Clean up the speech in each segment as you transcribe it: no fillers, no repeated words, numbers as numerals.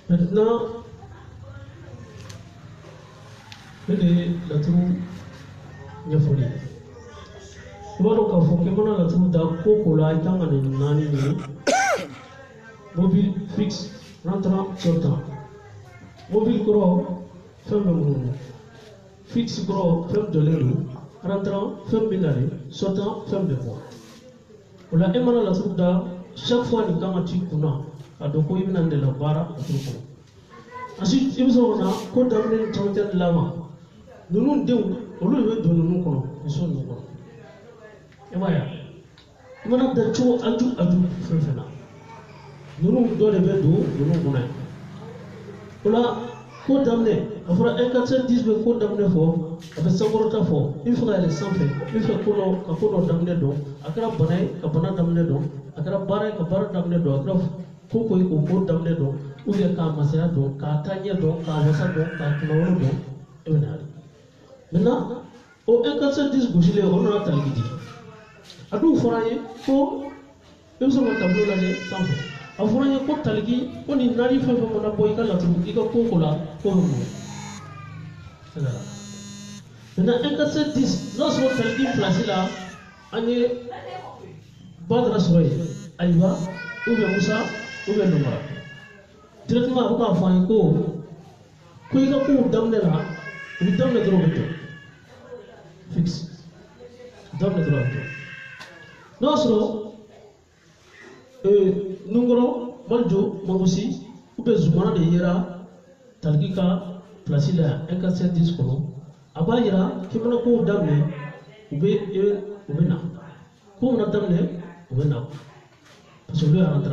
Maintenant, la troupe de folie. Voilà qu'à Fokemana la troupe d'Akokola est en année mobile fixe, rentrant, sortant. Mobile gros, femme de mon fixe gros, femme de l'eau, rentrant, femme de l'année, sortant, femme de bois. On a émané la troupe d'A, chaque fois que nous avons a doko ibn ande la bara atruko ensuite ibso na ko damne tawten lama nunu dew olu be do nunu kono so nunu kono e waya mana da cho aju fefena nunu do de be do nunu kono ola ko damne afra en 10 be ko damne fo abe sangorota fo il faut aller sans fait il faut ko no damne do akara banay ka bana damne do akara bara ka bara damne do akara Pourquoi il faut damner donc, ou bien qu'à masser donc, qu'à tailler donc, qu'à wasser donc, qu'à clore donc, et bien maintenant, au 1,410 bougies, on a talgué. À tout foyer, pour nous sommes un tableau là, sans fait. À foyer, pour talgué, on y n'arrive pas à boire la troupe, il y a pour là, pour nous. Maintenant, 1,410, lorsqu'on talgué placé là, on est badra soye, aïva, ou bien Moussa. Ou bien non directement on va faire ko il a ko damne la il damne droit fixe damne droit non solo nungro baljo mangusi ou bien zumana de yera talgika place la 1,410 kono aba yera kimana ko damne ou bien na ko na damne ou bien na parce que lui a rentré.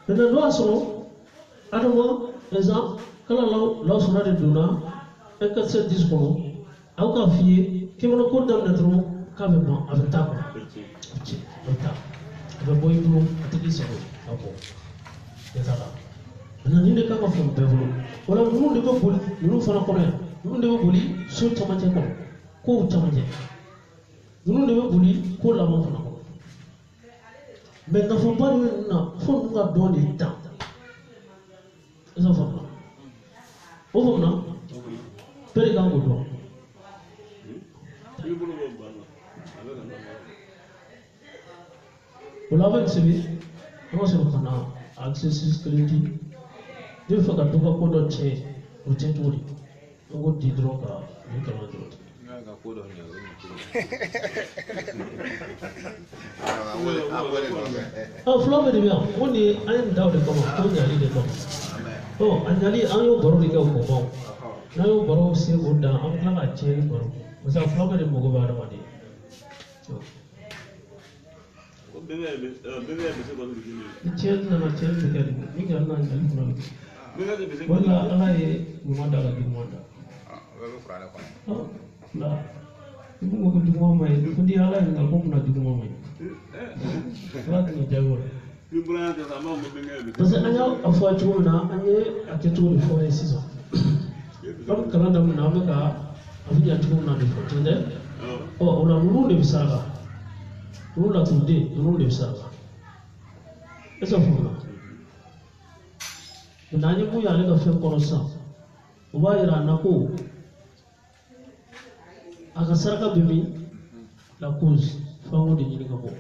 Maintenant, nous avons un exemple, quand nous avons des dons, un 410 kono, au café, qui m'a encore donné trop, quand même, avec ta avec boy blue, avec les séries, c'est ça là. Maintenant, nous ne pouvons pas faire de développement. Voilà, nous ne pouvons pas, nous faisons combien? Nous ne pouvons pas, sur tomate comme, quoi tomate. Nous ne pouvons pas, quoi la main. Mais il ne faut pas nous donner le temps. C'est ça. Au fond, Père Gango. Vous l'avez observé, comment c'est qu'on a accès à ce que l'on dit. Deux fois que tu vas pour d'autres, vous êtes tout dit. On va dire drogue à l'autre. Oh, Flo de bien. On est un doubt de comment on y allait de comment. Oh, on y allait un yo baro de comment. Na yo baro c'est au dans un plan à tirer baro. Vous avez Flo de mogo baro madi. Tirer na ma tirer de quel. Ni gars na ni na. Voilà, ala est manda la dimanda. Oh, là. Ibu mau ke rumah mai, ibu dia lah yang aku pernah di rumah mai. Lagi ni jauh. Pasal anya afwa cuma na, anya aja cuma di fawai sisa. Kalau dalam nama ka, aku dia cuma na di fawai. Jadi, oh orang dulu lebih besar, dulu lah tu deh, dulu lebih besar. Esok mana? Menanya mu yang ada film konosan, ubah ira naku. Aka saraka bimi la cause fango de nyini kabo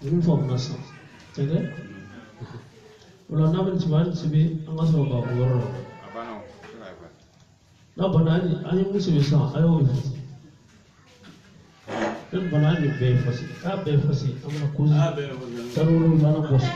ni fam nasa tege wala namen timan sibe anga so ba woro abano na banani ani musibe sa ayo ifasi den banani be fasi amana cause tarulu bana boss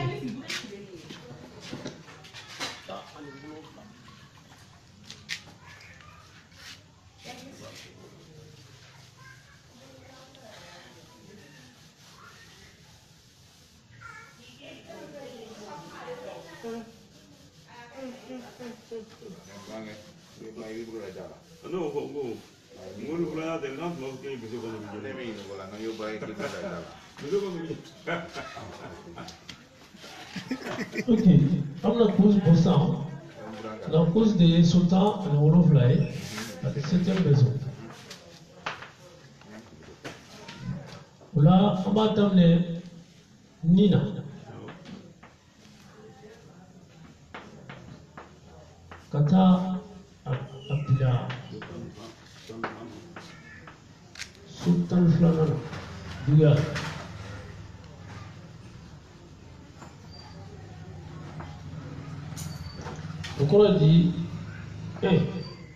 Ok, comme la cause pour ça, la cause des sultans en Woloflaï, la 7e maison. Là, on va t'amener Nina. Kata Abdullah Sultan Flanana Duga Pourquoi il dit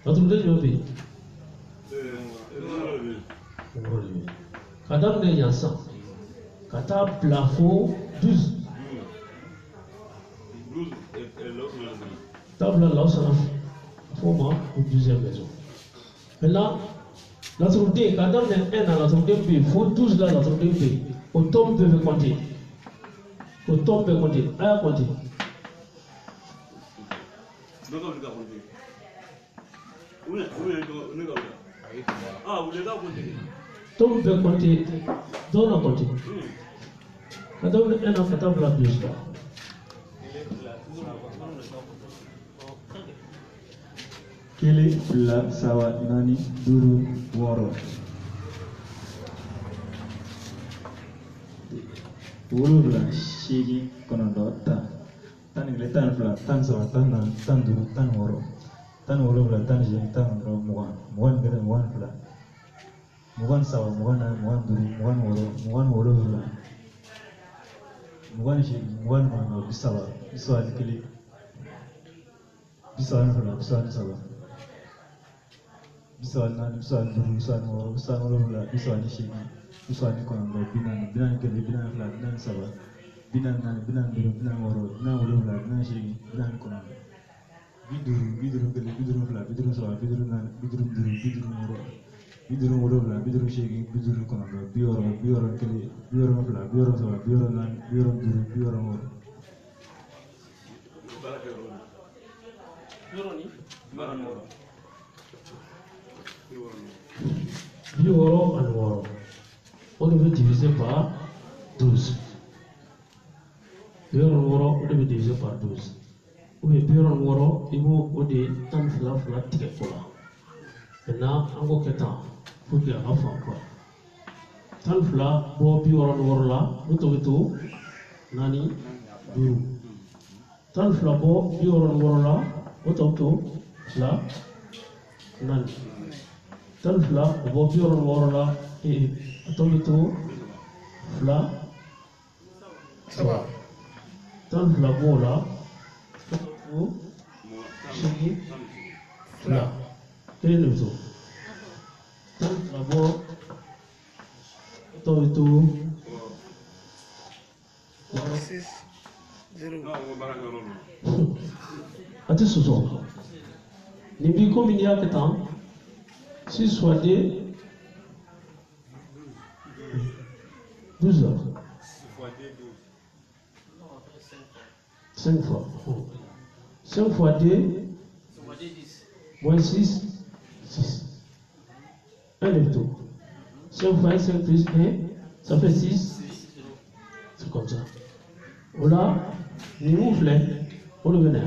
votre déjeuner Kadam de Yansan Kata plafond 12 table là ça faut moi pour deuxième maison maintenant la troudé Kadam de 1 à la troudé B faut 12 là la troudé B au tombe peut compter au tombe peut compter à compter ah, vous les avez compté. Tombe peut compter dans la compter Kadam de 1 à Kadam la 12 là Kili fila sawa nani duru woro wolowula seegin kɔnɔntɔn tan ni kelen tan ni fila tan ni saba tan ni naani tan ni duuru tan ni wɔɔrɔ tan ni wolowula tan ni seegin tan ni kɔnɔntɔn mugan mugan ni kelen mugan ni fila mugan ni saba mugan ni naani mugan ni duuru mugan ni wɔɔrɔ mugan ni wolowula mugan ni seegin mugan ni kɔnɔntɔn bi saba ni kelen bi saba ni fila bi saba ni saba bisa ni bisa dulu bisa orang bisa orang lah bisa ni sih bisa ni konon binan kali binan lah binan sabar binan dulu binan orang lah binan sih binan konon bidur kali bidur lah bidur sabar bidur orang lah bidur sih bidur konon bior kali bior lah bior sabar bior dulu bior orang Bioro and Woro. On devait diviser par 12. Bioro and Woro, on devait diviser par 12. Oui, Bioro and Woro, il faut des temps fla ticket pour là. Maintenant, encore quelques temps, faut qu'il y ait un enfant quoi. Temps fla, bon Bioro and Woro là, nous trouvons tout, nani, duru. Temps fla, bon Bioro and Woro là, nous trouvons tout, là, nani. Tan fla bo bioro woro la e atomito fla sawa tan fla bo la o shigi fla kele zo tan fla bo atomito 6-0 ati suzo ni bi comme il y a que temps 6 fois 2, 12 heures. 5 fois. 5 fois 2, moins 6, 6. 1 et tout. 5 fois 1, 5 plus 1, ça fait 6. C'est comme ça. Voilà, nous voulons, on le venait.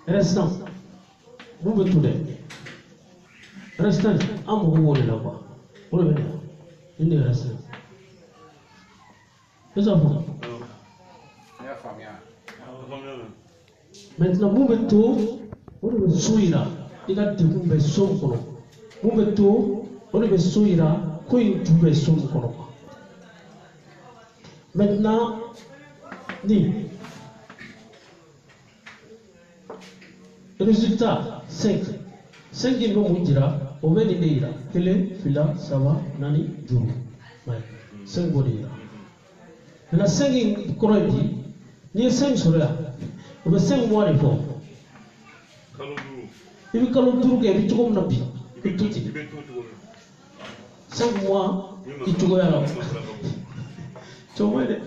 Restant, vous me tournez. Restant, un moment là-bas. Pour le venir, il est resté. C'est ça bon. Maintenant, vous mettez tout, vous le souillez il a dit que vous mettez son colon. Vous mettez tout, vous le souillez là, vous mettez son colon. Maintenant, dit, résultat 5. 5 qui vont vous dire. On va dire que fila sawa nani duru ouais 5 body là 5 qui correct ni 5 sur là on va 5 mois de fond il veut que duru que tu comme nabi et tout 5 mois il tu goya là tu vois ouais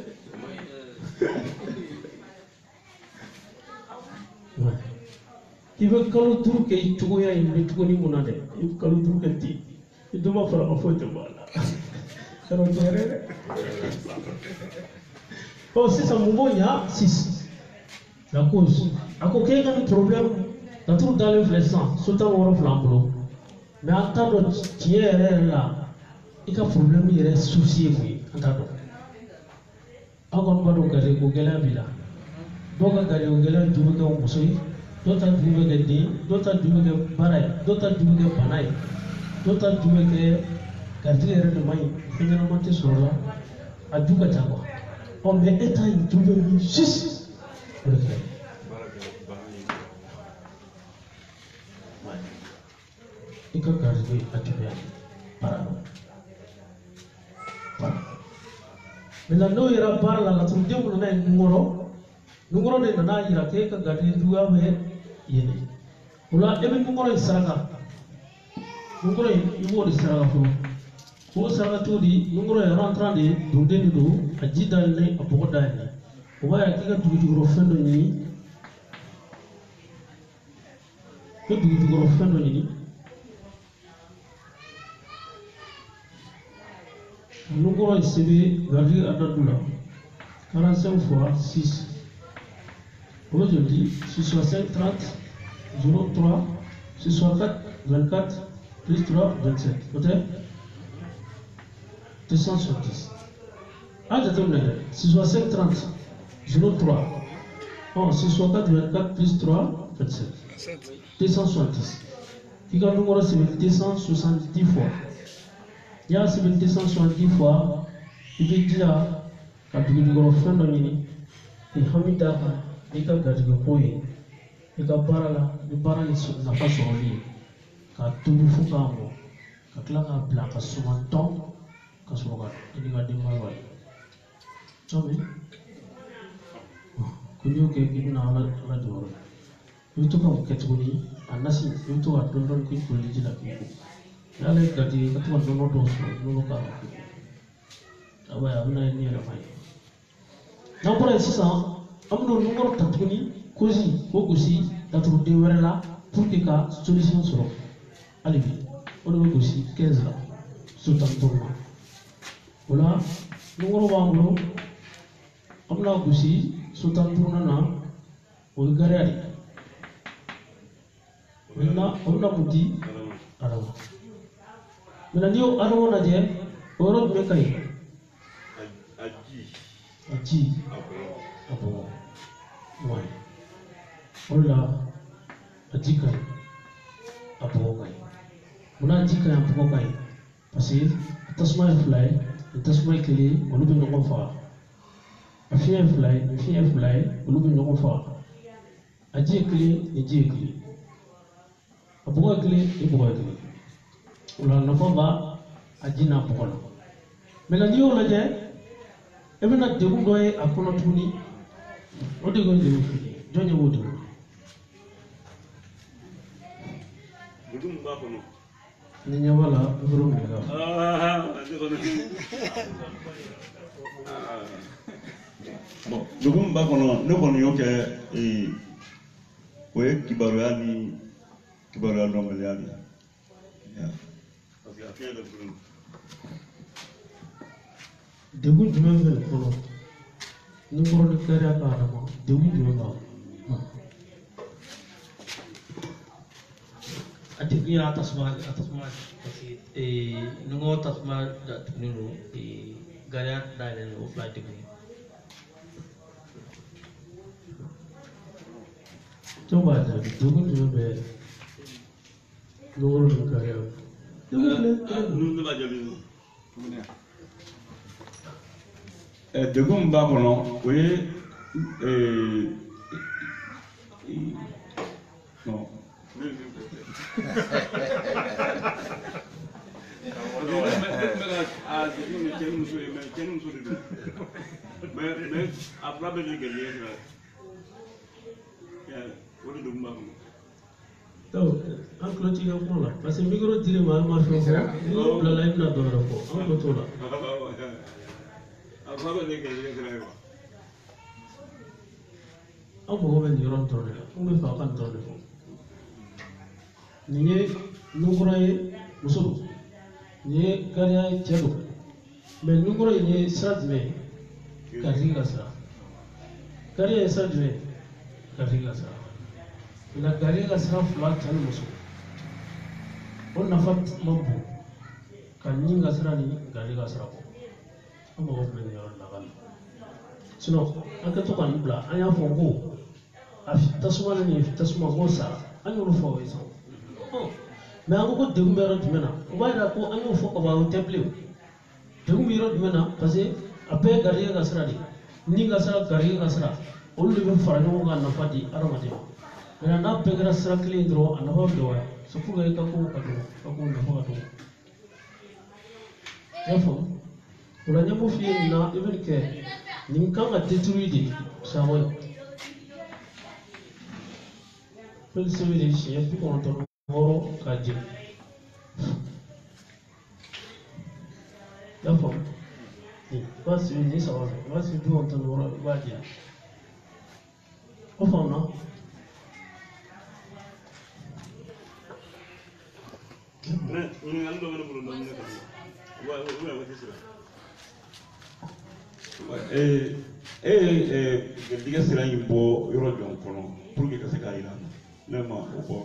il veut que le tour que tu vois il veut tout ni monade il veut que le tour que tu il doit faire ma faute voilà ça va gérer oh c'est ça mon bon il y a 6 la cause à côté d'un problème dans tout dans l'inflation surtout au flambeau mais en tant que tiers là il y a problème il reste souci oui en tant que encore pas donc que le gars bila donc que le gars du que on dɔ ta dugu bɛ kɛ den dɔ ta dugu bɛ kɛ baara ye dɔ ta dugu bɛ kɛ bana ye dɔ ta dugu bɛ kɛ garijɛgɛ yɛrɛ de man ɲi fɛn ɲɛnama tɛ sɔrɔ la a du ka ca quoi mais e ta in dugu bɛ min sisi o de kɛ i ka garijɛgɛ a juguya baara la maintenant n'o yɛrɛ baara la laturu den mun nana ye nunkɔrɔ de nana yira k'e ka garijɛgɛ juguya bɛ yen de o la e bɛ nunkɔrɔ in saraka nunkɔrɔ in i b'o de saraka fɔlɔ k'o saraka cogo di nunkɔrɔ in rentrant de don den de don a ji dayɛlɛ a bɔgɔ dayɛlɛ o b'a yira k'i ka dugujukɔrɔ fɛn dɔ ɲini i ka dugujukɔrɔ fɛn dɔ ɲini nunkɔrɔ in sɛbɛn garijɛgɛ adadu la 45 fois 6 aujourd'hui 6 fois 5 30 03 6 fois 4 24 plus 3 27 peut-être 270 ah j'attends 6 fois 5 30 03 oh 6 fois 4 24 plus 3 27 270 qui a le numéro c'est 270 fois il y a 270 fois il veut dire que tu dois faire le mini et hamida et que tu dois et que le bara ni n'a pas sorti que tout le faut que tu l'as appelé que souvent temps que souvent il y a des malades jamais kunyo ke kina ala doro yuto ka ketuni anasi yuto adondon ku kuliji la ku yale gadi katwa dono doso dono ka aba ya buna ni ra mai na pora sisa amno numero tatuni kozi ko kusi datu de werela pour que ka solution soro alibi ono kusi 15 la sultan tourma wala numero bangulo amna kusi sultan tourna na o garari ona muti arawa mena dio arawa na je oro me kai aji abo wai ola aji kai abo kai muna aji kai abo kai parce tasma fly tasma kele olu be no fa afia fly olu be no fa aji kele abuwa kile ibuwa kile ula nafamba ajina bukola mela niyo la je ebena debu doye akono tuni o de go debu jonye wo debu gudum ba kono ni nyawala buru mi ga bon gudum ba kono no kono yoke we kibarani kibaru normal yani ya parce que affaire de groupe debu jumɛn bɛ kɔnɔ ni kɔrɔ ni kariya ka adama debu jumɛn b'a kɔnɔ a debu y'a tasuma parce que nɔgɔ tasuma datugulen don gariya dayɛlɛlen don o fila debu ye cɛw b'a jaabi debu jumɛn bɛ nɔgɔ ni kariya debu filɛ nous va jabi degun b'a kɔnɔ o ye non mais a fila bɛ ne gɛlɛya sira o de degun b'a kɔnɔ donc an tulo t'i ka kuma la parce que micro dir'i ma an ma fɛn fɔ n'i y'o bilala i bɛna dɔ wɛrɛ fɔ an ko t'o la a fila bɛ ne gɛlɛya sira ye wa an mago bɛ nin yɔrɔ dɔrɔn de la an bɛ fɛ a ka nin dɔrɔn de fɔ nin ye nunkura ye muso don nin ye gariya ye cɛ don mais nunkura in ye sira jumɛn ye garijɛgɛ ka sira gariya ye sira jumɛn ye garijɛgɛ ka sira nka garijɛgɛ ka sira fila cɛ ni muso o nafa ma bon ka nin ka sira ni garijɛgɛ ka sira bɔ an mago bɛ nin yɔrɔ de la ka na sinon an kɛ to ka nin bila an y'a fɔ ko tasuma ni tasuma ko sara an y'olu fɔ o ye sa mais an ko degun bɛ yɔrɔ jumɛn na o b'a yira ko an y'o fɔ kaban o tɛ bilen degun bɛ yɔrɔ jumɛn na parce que a bɛɛ ye garijɛgɛ ka sira de ni ka sira garijɛgɛ ka sira olu de bɛ fara ɲɔgɔn kan nafa di adamaden ma mais n'a bɛɛ kɛra sira kelen dɔrɔn a nafa bɛ dɔgɔya c'est pour que i ka kow ka dɔgɔ ka kow nafa ka dɔgɔ i y'a faamu o la ɲɛmɔgɔ f'i ye nin na i bɛ nin kɛ nin kan ka détruire de sawa ye fɛn sɛbɛn de siɲɛ 96 ka jɛ i y'a faamu i b'a sɛbɛn nin saba fɛ i b'a sɛbɛn 96 i b'a jɛ o faamuna ɲininkali dɔ bɛ ne bolo dɔɔnin ne kɔni garijɛgɛ sira in bɔ yɔrɔ jɔn kɔnɔ pour que ka se k'a yira ne ma o bɔ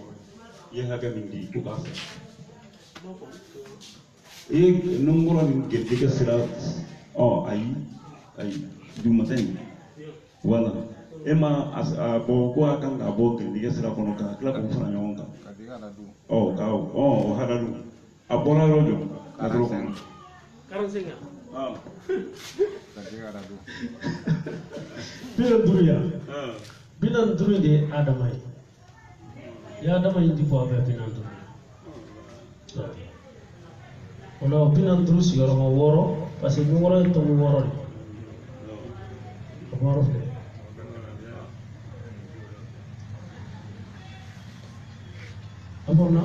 i ye hakɛ min di to k'a sara i ye nɔnkɔrɔ ni garijɛgɛ sira ayi duguma tɛ nin wala e ma a bɔ ko a kan ka bɔ garijɛgɛ sira kɔnɔ ka tila k'o fara ɲɔgɔn kan o hadadu a bɔra yɔrɔ jɔn ka dɔrɔn kɔnɔ 45 ans binan duuru ya binan duuru de ye adama ye ya adama yi di bɔ a bɛ binan duuru o la o binan duuru sigiyɔrɔma 6 parce que ni 6 ye tɔmu 6 de o bɔrɔ filɛ a faamuya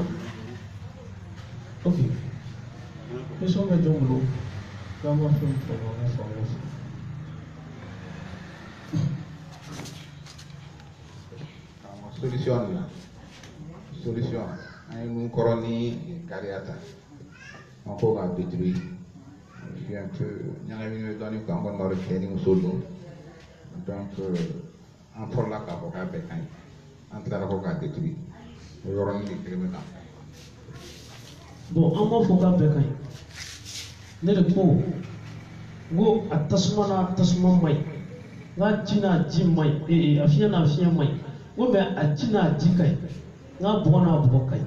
ok question bɛ jɔn bolo k'an b'a fɛn fɔ ɲɔgɔn fɛ solution an ye mun kɔrɔ ni gariya ta an ko k'a détruire je un peu ɲagamini bɛ dɔɔnin kan kɔni b'a dɔn cɛ ni muso don donc an fɔlɔla k'a fɔ k'a bɛɛ ka ɲi an tilara ko k'a détruire o yɔrɔnin de kelen bɛ kan bon an b'a fɔ k'a bɛɛ ka ɲi ne de ko n ko a tasuma n'a tasuma man ɲi n k'a ji n'a ji man ɲi a fiɲɛ n'a fiɲɛ man ɲi n ko mais a ji n'a ji ka ɲi n k'a bɔgɔ n'a bɔgɔ ka ɲi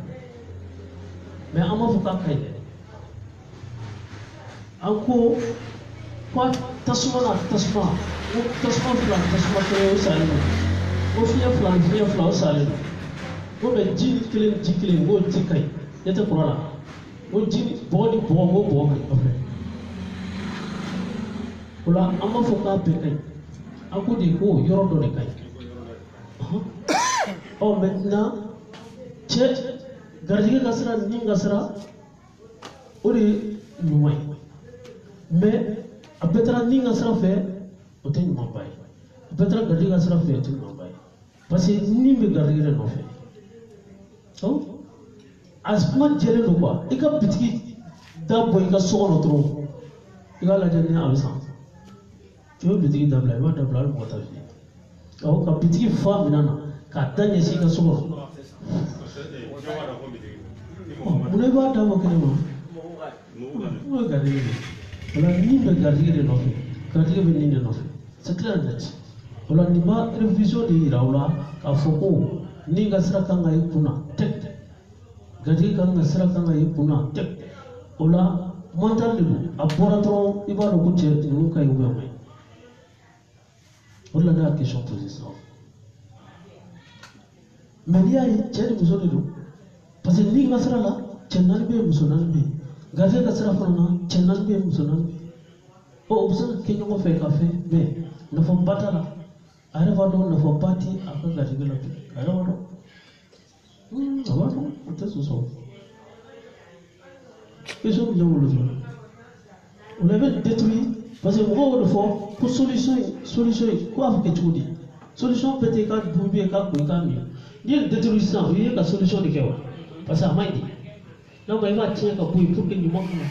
mais an b'a fɔ k'a ka ɲi dɛ an ko a tasuma n'a tasuma n ko tasuma fila ni tasuma kelen o salen don n ko fiɲɛ fila ni fiɲɛ fila o salen don n ko mais ji kelen ni ji kelen n k'o ji ka ɲi ne tɛ kɔrɔ la n ko ji bɔgɔ ni bɔgɔ n k'o bɔgɔ ka ɲi kɔfɛ o la an b'a fɔ k'a bɛɛ ka ɲi an ko de ko yɔrɔ dɔ de ka ɲi maintenant cɛ garijɛgɛ ka sira ni ka sira o de ye ɲuman ye mais a bɛɛ taara ni ka sira fɛ o tɛ ɲumanba ye a bɛɛ taara garijɛgɛ ka sira fɛ o tɛ ɲumanba ye parce que ni bɛ garijɛgɛ de nɔfɛ a kuma jɛlen don quoi i ka bitigi da bɔ i ka so kɔnɔ dɔrɔn i k'a lajɛ ni a bɛ san i bɛ bitigi dabila i b'a dabila hali mɔgɔ t'a f'i ye awɔ ka bitigi fa minɛn na k'a da ɲɛsin i ka so kɔnɔ munna i b'a d'a ma kɛnɛ ma o ye garijɛgɛ de ye o la ni bɛ garijɛgɛ de nɔfɛ garijɛgɛ bɛ nin de nɔfɛ c'est clair et net o la nin ma révision de yira aw la k'a fɔ ko ni ka sira kan ka i kunna tɛ garijɛgɛ kan ka sira kan ka i kunna tɛ o la mental de don a bɔra dɔrɔn i b'a dɔn ko cɛ ninnu ka ɲi ou bien man ɲi o de la ne y'a question posé sisan mais n'i y'a ye cɛ ni muso de don parce que ni ka sira la cɛ 4 bɛ yen muso 4 bɛ yen garijɛgɛ ka sira fana na cɛ 4 bɛ yen muso 4 bɛ yen o bɛ se ka kɛ ɲɔgɔn fɛ ka fɛn mais nafaba t'a la a yɛrɛ b'a dɔn nafaba tɛ a ka garijɛgɛ la bi a yɛrɛ b'a dɔn a b'a dɔn a tɛ sɔsɔ question min bɛ wolo dɔrɔn o la i bɛ détruire parce que mɔgɔw y'o de fɔ ko solution in ko a bɛ kɛ cogo di solution bɛɛ tɛ k'a dun bɛ k'a ko i k'a min n'i ye détruire sisan o ye ka solution de kɛ wa parce que a man ɲi de n'o tɛ i b'a tiɲɛ ka bɔ yen pour que ɲuman kana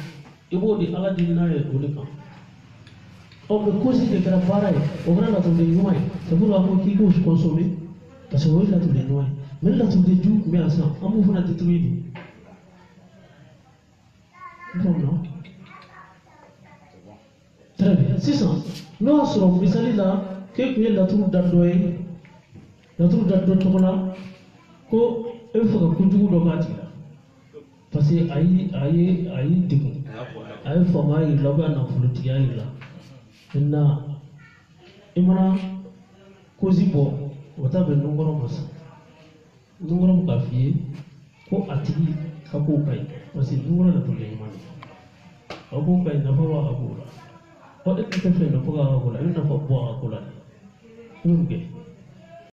i b'o de ala deli n'a ye o de kan mais cause de kɛra baara ye o kɛra laturuden ɲuman ye c'est pour ko k'i k'o consommer parce que o ye laturuden ɲuman ye mais laturuden jugu tun bɛ yan sisan an b'o fana détruire de. Non. Très bien. Sisan n'o y'a sɔrɔ misali la k'e tun ye laturu da dɔ ye laturu da do tokola ko e faga kunjugu do gatila parce que ayi digu ayi fama yi laga na fuluti ya yi la na imana kozi bo wata be nungoro masa nungoro ka fiye ko atigi ka ko kai parce que nungoro na to le imana abu kai na fa wa abu la ko e te fe na ko ga abu la ina fa bo abu la nunge